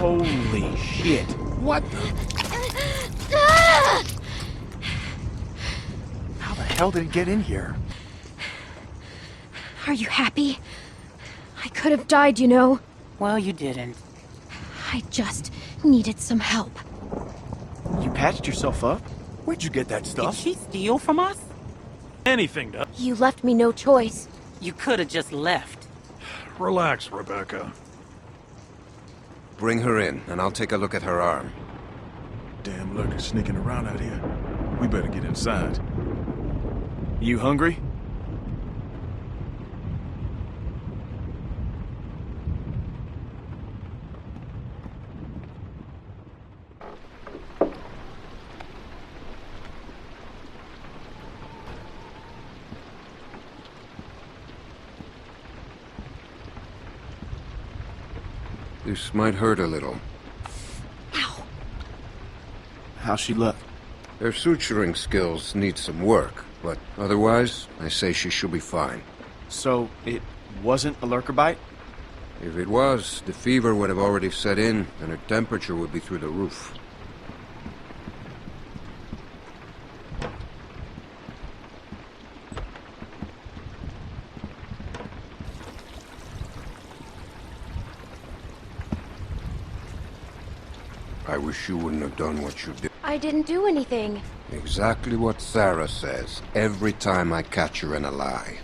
Holy shit. What the? How the hell did it get in here? Are you happy? I could have died, you know. Well, you didn't. I just needed some help. You patched yourself up? Where'd you get that Did stuff? she steal from us? Anything to... You left me no choice. You could have just left. Relax, Rebecca. Bring her in, and I'll take a look at her arm. Damn lurkers sneaking around out here. We better get inside. You hungry? This might hurt a little. Ow. How's she look? Her suturing skills need some work, but otherwise, I say she should be fine. So, it wasn't a lurker bite? If it was, the fever would have already set in, and her temperature would be through the roof. I wish you wouldn't have done what you did. I didn't do anything. Exactly what Sarah says, every time I catch her in a lie.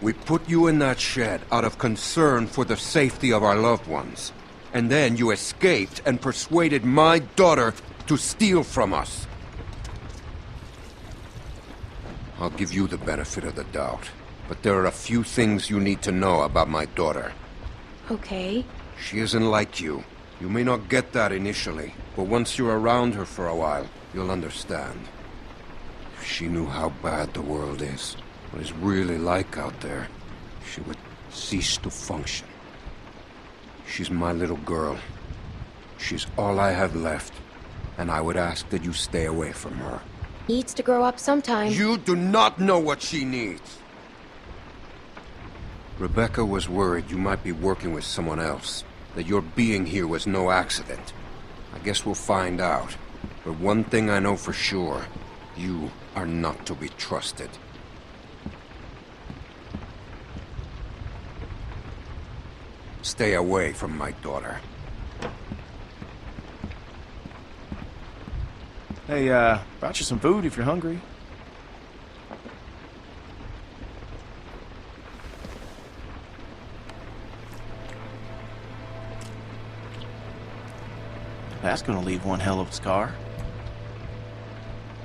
We put you in that shed out of concern for the safety of our loved ones. And then you escaped and persuaded my daughter to steal from us. I'll give you the benefit of the doubt, but there are a few things you need to know about my daughter. Okay. She isn't like you. You may not get that initially, but once you're around her for a while, you'll understand. If she knew how bad the world is, what it's really like out there, she would cease to function. She's my little girl. She's all I have left, and I would ask that you stay away from her. Needs to grow up sometime. You do not know what she needs! Rebecca was worried you might be working with someone else. That your being here was no accident. I guess we'll find out. But one thing I know for sure, you are not to be trusted. Stay away from my daughter. Hey, brought you some food if you're hungry. That's gonna leave one hell of a scar.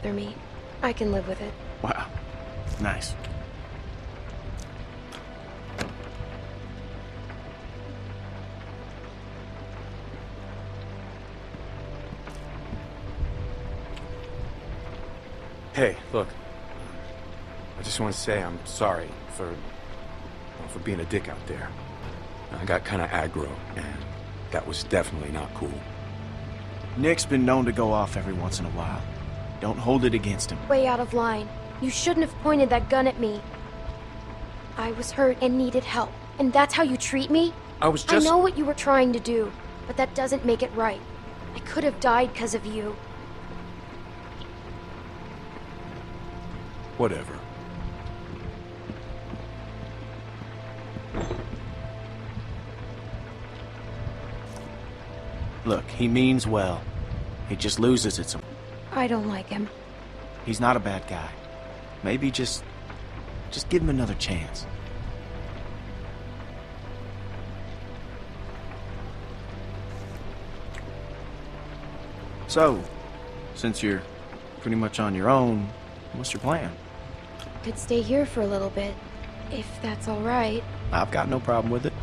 They're me. I can live with it. Wow. Nice. Hey, look. I just want to say I'm sorry for being a dick out there. I got kind of aggro, and that was definitely not cool. Nick's been known to go off every once in a while. Don't hold it against him. Way out of line. You shouldn't have pointed that gun at me. I was hurt and needed help. And that's how you treat me? I was just... I know what you were trying to do, but that doesn't make it right. I could have died because of you. Whatever. Look, he means well. He just loses it some. I don't like him. He's not a bad guy. Maybe just give him another chance. So, since you're pretty much on your own, what's your plan? Could stay here for a little bit, if that's all right. I've got no problem with it.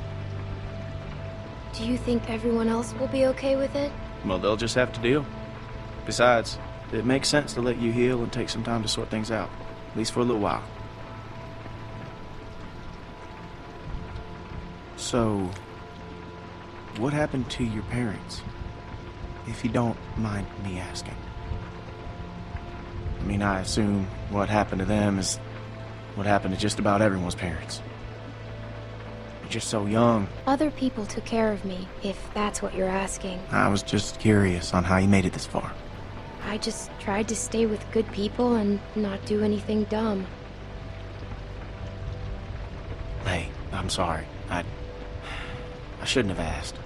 Do you think everyone else will be okay with it? Well, they'll just have to deal. Besides, it makes sense to let you heal and take some time to sort things out. At least for a little while. So, what happened to your parents? If you don't mind me asking. I mean, I assume what happened to them is what happened to just about everyone's parents. You're just so young. Other people took care of me, if that's what you're asking. I was just curious on how you made it this far. I just tried to stay with good people and not do anything dumb. Hey, I'm sorry. I shouldn't have asked.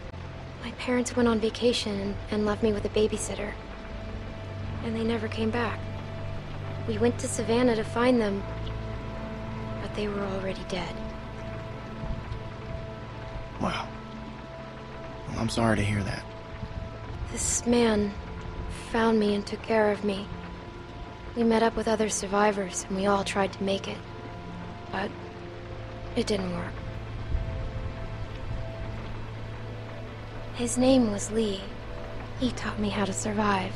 My parents went on vacation and left me with a babysitter. And they never came back. We went to Savannah to find them, but they were already dead. Wow. Well, I'm sorry to hear that. This man found me and took care of me. We met up with other survivors and we all tried to make it. But it didn't work. His name was Lee. He taught me how to survive.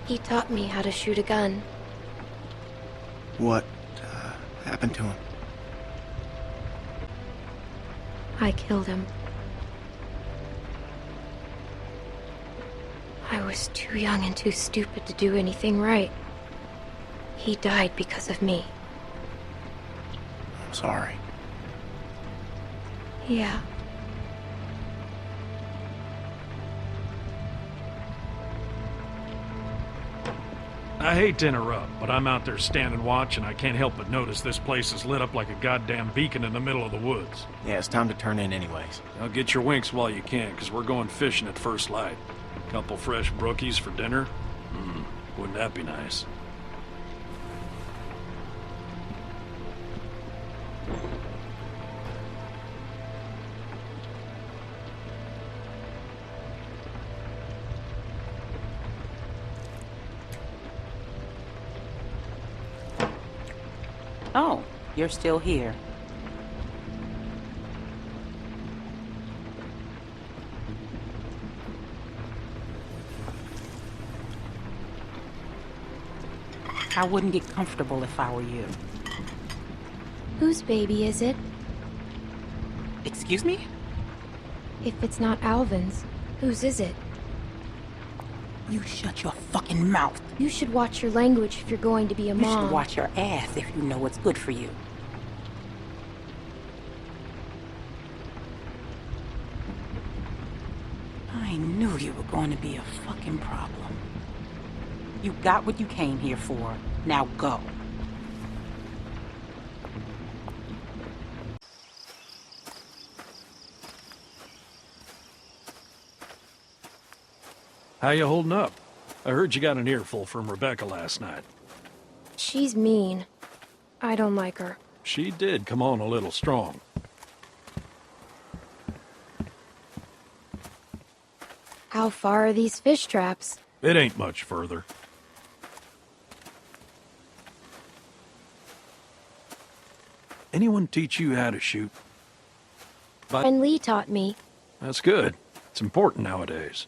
He taught me how to shoot a gun. What happened to him? I killed him. I was too young and too stupid to do anything right. He died because of me. I'm sorry. Yeah. I hate to interrupt, but I'm out there standing watch and I can't help but notice this place is lit up like a goddamn beacon in the middle of the woods. Yeah, it's time to turn in anyways. Now get your winks while you can, because we're going fishing at first light. Couple fresh brookies for dinner? Wouldn't that be nice? Oh, you're still here. I wouldn't get comfortable if I were you. Whose baby is it? Excuse me? If it's not Alvin's, whose is it? You shut your fucking mouth. You should watch your language if you're going to be a You mom. should watch your ass if you know what's good for you. I knew you were going to be a fucking problem. You got what you came here for. Now go. How you holding up? I heard you got an earful from Rebecca last night. She's mean. I don't like her. She did come on a little strong. How far are these fish traps? It ain't much further. Anyone teach you how to shoot? And Lee taught me. That's good. It's important nowadays.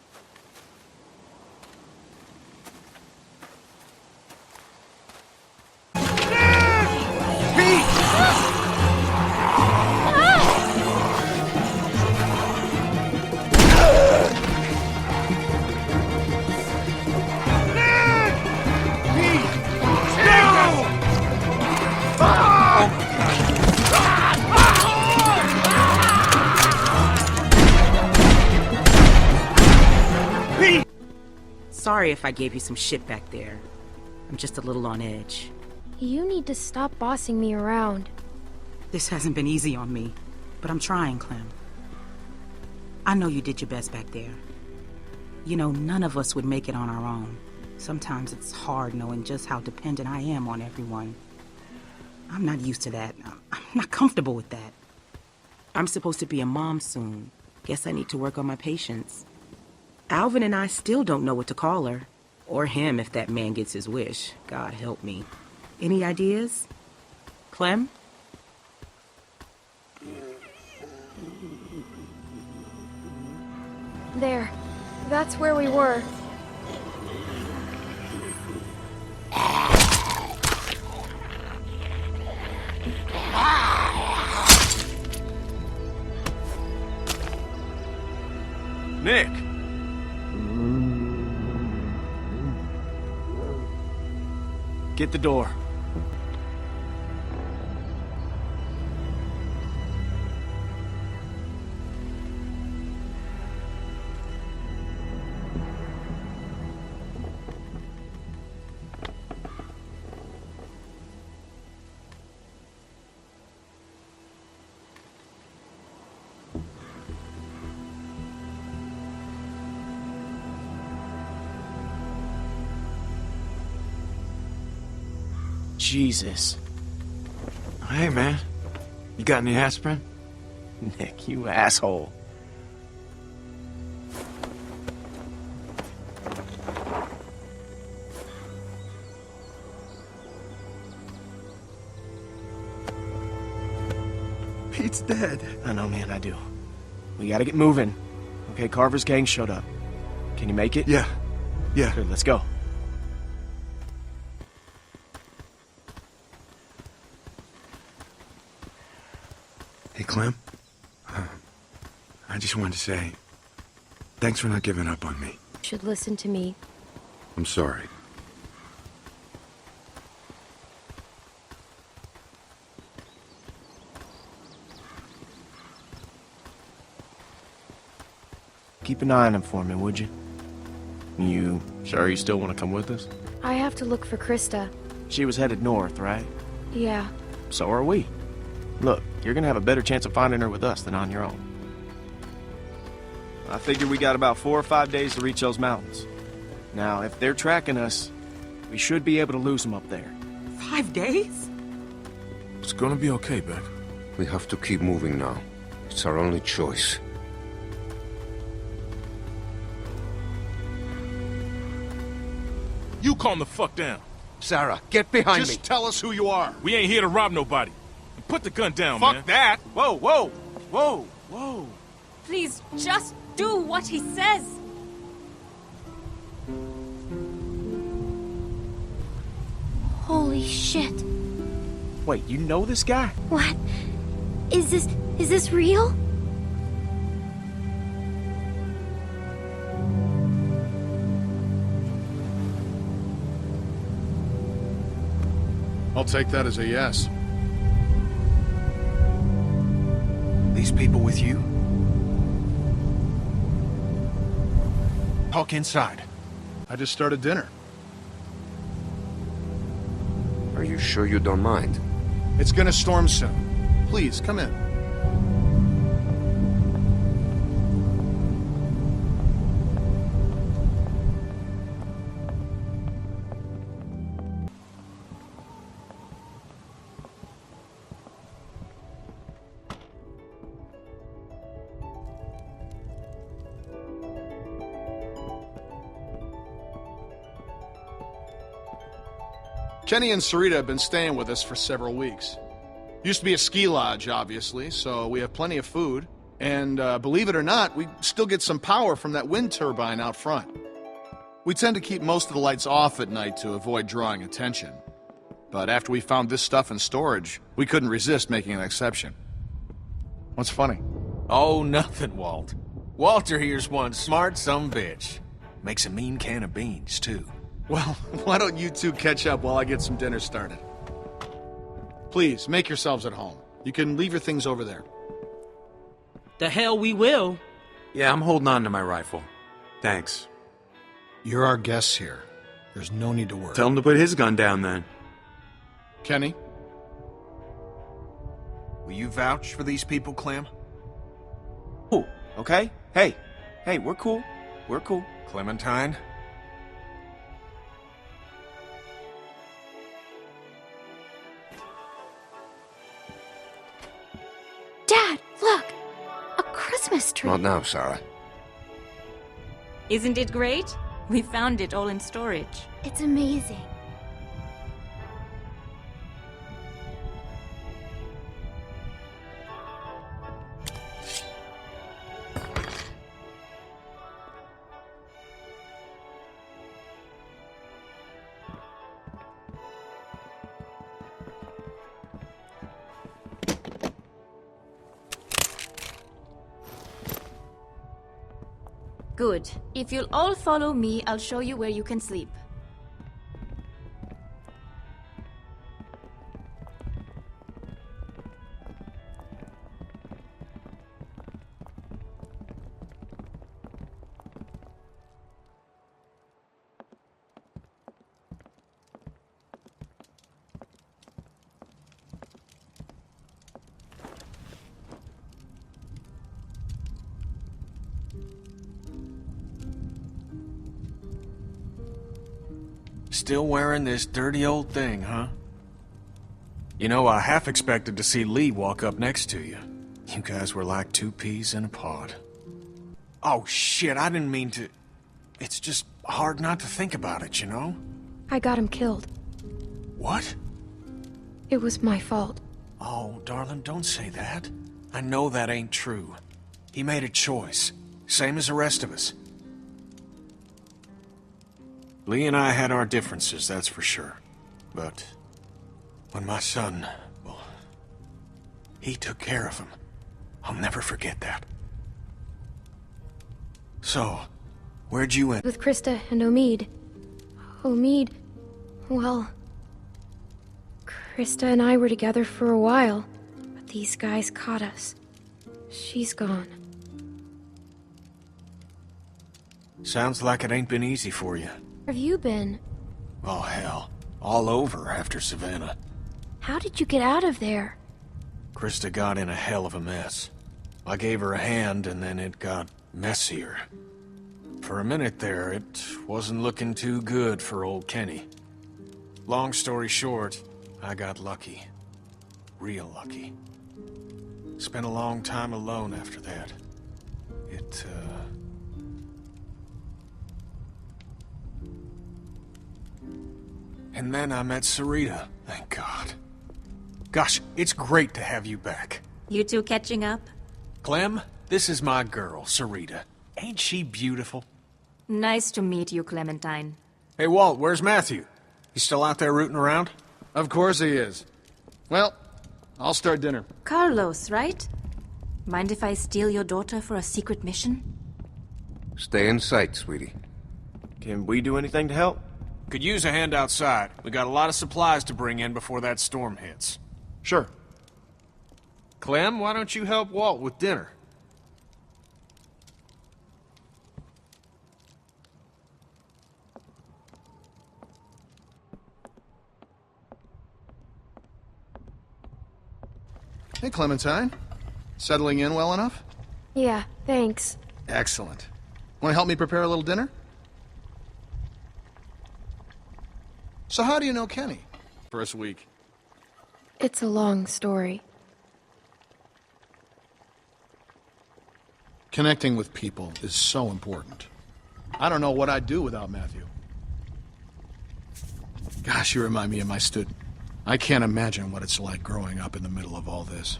Sorry if I gave you some shit back there. I'm just a little on edge. You need to stop bossing me around. This hasn't been easy on me, but I'm trying, Clem. I know you did your best back there. You know, none of us would make it on our own. Sometimes it's hard knowing just how dependent I am on everyone. I'm not used to that. I'm not comfortable with that. I'm supposed to be a mom soon. Guess I need to work on my patience. Alvin and I still don't know what to call her. Or him if that man gets his wish. God help me. Any ideas? Clem? There. That's where we were. Nick! Get the door. Jesus. Hey, man. You got any aspirin? Nick, you asshole. Pete's dead. I know, man, I do. We gotta get moving. Okay, Carver's gang showed up. Can you make it? Yeah. Good, let's go. Hey, Clem. I just wanted to say, thanks for not giving up on me. You should listen to me. I'm sorry. Keep an eye on him for me, would you? You sure you still want to come with us? I have to look for Krista. She was headed north, right? Yeah. So are we. Look, you're gonna have a better chance of finding her with us than on your own. I figure we got about 4 or 5 days to reach those mountains. Now, if they're tracking us, we should be able to lose them up there. 5 days? It's gonna be okay, Beck. We have to keep moving now. It's our only choice. You calm the fuck down. Sarah, get behind me. Just tell us who you are. We ain't here to rob nobody. And put the gun down, man. Fuck that! Whoa, whoa, whoa, whoa. Please, just do what he says. Holy shit. Wait, you know this guy? What? Is this real? I'll take that as a yes. These people with you? Talk inside. I just started dinner. Are you sure you don't mind? It's gonna storm soon. Please, come in. Kenny and Sarita have been staying with us for several weeks. Used to be a ski lodge, obviously, so we have plenty of food. And believe it or not, we still get some power from that wind turbine out front. We tend to keep most of the lights off at night to avoid drawing attention. But after we found this stuff in storage, we couldn't resist making an exception. What's funny? Oh, nothing, Walt. Walter here's one smart sumbitch. Makes a mean can of beans, too. Well, why don't you two catch up while I get some dinner started? Please, make yourselves at home. You can leave your things over there. The hell we will. Yeah, I'm holding on to my rifle. Thanks. You're our guests here. There's no need to worry. Tell him to put his gun down then. Kenny? Will you vouch for these people, Clem? Cool, okay? Hey, we're cool. We're cool. Clementine? Dad, look! A Christmas tree. Not now, Sarah. Isn't it great? We found it all in storage. It's amazing. Good. If you'll all follow me, I'll show you where you can sleep. Still wearing this dirty old thing, huh? You know, I half expected to see Lee walk up next to you. You guys were like two peas in a pod. Oh, shit, I didn't mean to... It's just hard not to think about it, you know? I got him killed. What? It was my fault. Oh, darling, don't say that. I know that ain't true. He made a choice, same as the rest of us. Lee and I had our differences, that's for sure. But when my son, well, he took care of him. I'll never forget that. So, where'd you end? With Krista and Omid. Omid, well... Krista and I were together for a while, but these guys caught us. She's gone. Sounds like it ain't been easy for you. Where have you been? Oh, hell. All over after Savannah. How did you get out of there? Krista got in a hell of a mess. I gave her a hand, and then it got messier. For a minute there, it wasn't looking too good for old Kenny. Long story short, I got lucky. Real lucky. Spent a long time alone after that. And then I met Sarita, thank God. Gosh, it's great to have you back. You two catching up? Clem, this is my girl, Sarita. Ain't she beautiful? Nice to meet you, Clementine. Hey, Walt, where's Matthew? He's still out there rooting around? Of course he is. Well, I'll start dinner. Carlos, right? Mind if I steal your daughter for a secret mission? Stay in sight, sweetie. Can we do anything to help? Could use a hand outside. We got a lot of supplies to bring in before that storm hits. Sure. Clem, why don't you help Walt with dinner? Hey, Clementine. Settling in well enough? Yeah, thanks. Excellent. Want to help me prepare a little dinner? So how do you know Kenny? First week. It's a long story. Connecting with people is so important. I don't know what I'd do without Matthew. Gosh, you remind me of my student. I can't imagine what it's like growing up in the middle of all this.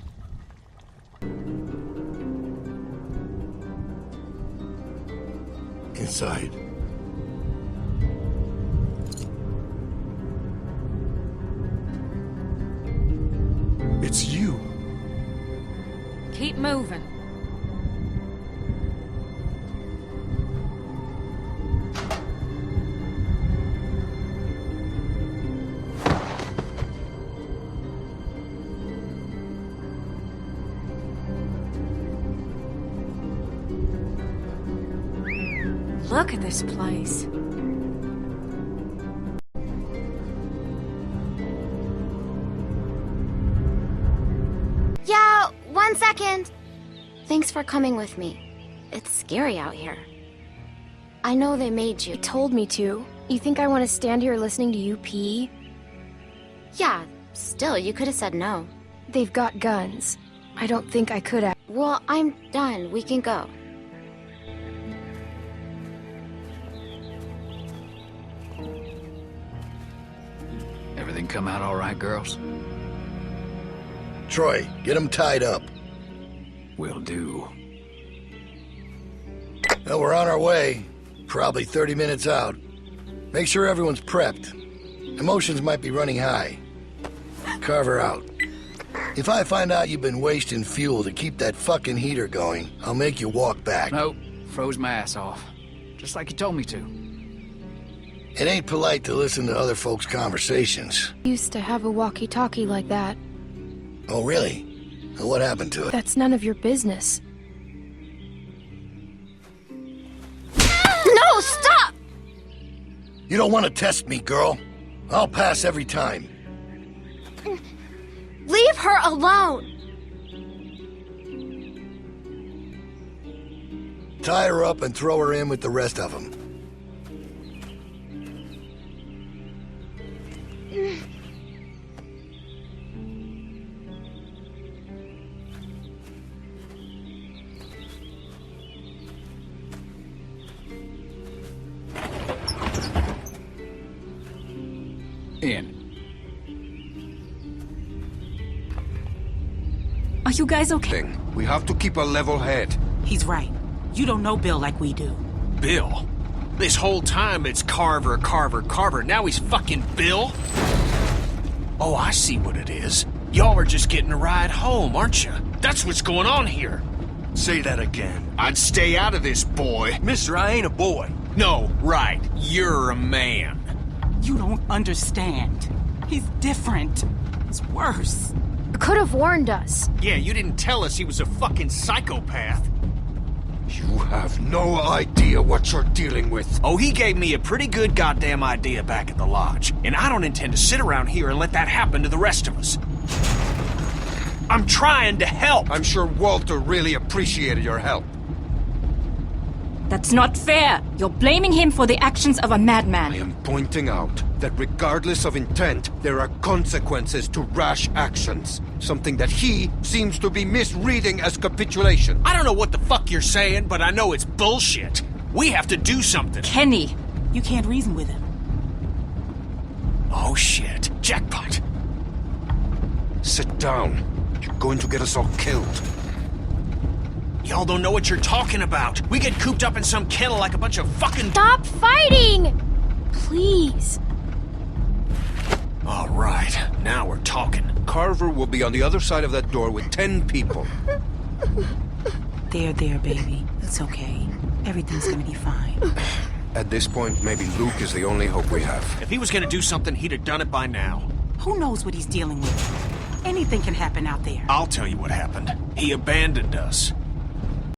Inside. It's you. Keep moving. Look at this place. Yeah, 1 second. Thanks for coming with me. It's scary out here. I know they made you. They told me to. You think I want to stand here listening to you pee? Yeah, still, you could have said no. They've got guns. I don't think I could have. Well, I'm done. We can go. Everything come out all right, girls? Troy, get them tied up. Will do. Well, we're on our way. Probably 30 minutes out. Make sure everyone's prepped. Emotions might be running high. Carver out. If I find out you've been wasting fuel to keep that fucking heater going, I'll make you walk back. Nope. Froze my ass off. Just like you told me to. It ain't polite to listen to other folks' conversations. Used to have a walkie-talkie like that. Oh, really? Well, what happened to it? That's none of your business. No, stop! You don't want to test me, girl. I'll pass every time. Leave her alone! Tie her up and throw her in with the rest of them. In. Are you guys okay? We have to keep a level head. He's right. You don't know Bill like we do. Bill? This whole time it's Carver, Carver, Carver. Now he's fucking Bill? Oh, I see what it is. Y'all are just getting a ride home, aren't you? That's what's going on here. Say that again. I'd stay out of this, boy. Mister, I ain't a boy. No, right. You're a man. You don't understand. He's different. It's worse. You could have warned us. Yeah, you didn't tell us he was a fucking psychopath. You have no idea what you're dealing with. Oh, he gave me a pretty good goddamn idea back at the lodge. And I don't intend to sit around here and let that happen to the rest of us. I'm trying to help. I'm sure Walter really appreciated your help. That's not fair. You're blaming him for the actions of a madman. I am pointing out that regardless of intent, there are consequences to rash actions. Something that he seems to be misreading as capitulation. I don't know what the fuck you're saying, but I know it's bullshit. We have to do something. Kenny. You can't reason with him. Oh shit. Jackpot. Sit down. You're going to get us all killed. Y'all don't know what you're talking about. We get cooped up in some kennel like a bunch of fucking— Stop fighting! Please. All right, now we're talking. Carver will be on the other side of that door with 10 people. There, baby. It's okay. Everything's gonna be fine. At this point, maybe Luke is the only hope we have. If he was gonna do something, he'd have done it by now. Who knows what he's dealing with? Anything can happen out there. I'll tell you what happened. He abandoned us.